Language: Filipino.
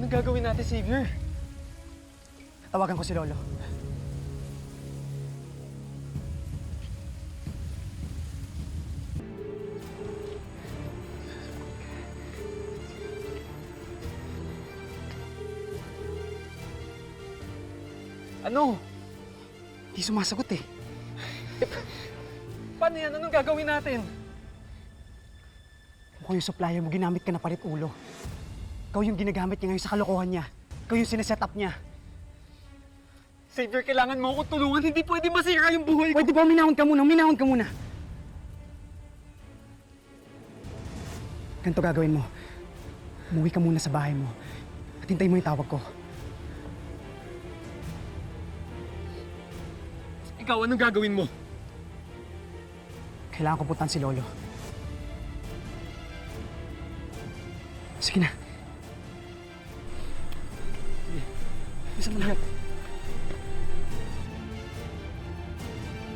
Anong gagawin natin, Xavier? Tawagan ko si Lolo. Ano? Di sumasagot eh. Paano yan? Anong gagawin natin? Mukhang yung supplier mo ginamit ka na palit ulo. Ikaw yung ginagamit niya ngayon sa kalokohan niya. Ikaw yung sineset up niya. Xavier, kailangan mo akong tulungan. Hindi pwede masira yung buhay ko. Pwede ba minahon ka muna? Minahon ka muna. Ganito gagawin mo. Umuwi ka muna sa bahay mo at hintayin mo yung tawag ko. Ikaw, anong gagawin mo? Kailangan ko puntahan si Lolo. Sige na. Sige. Bisa mo lahat.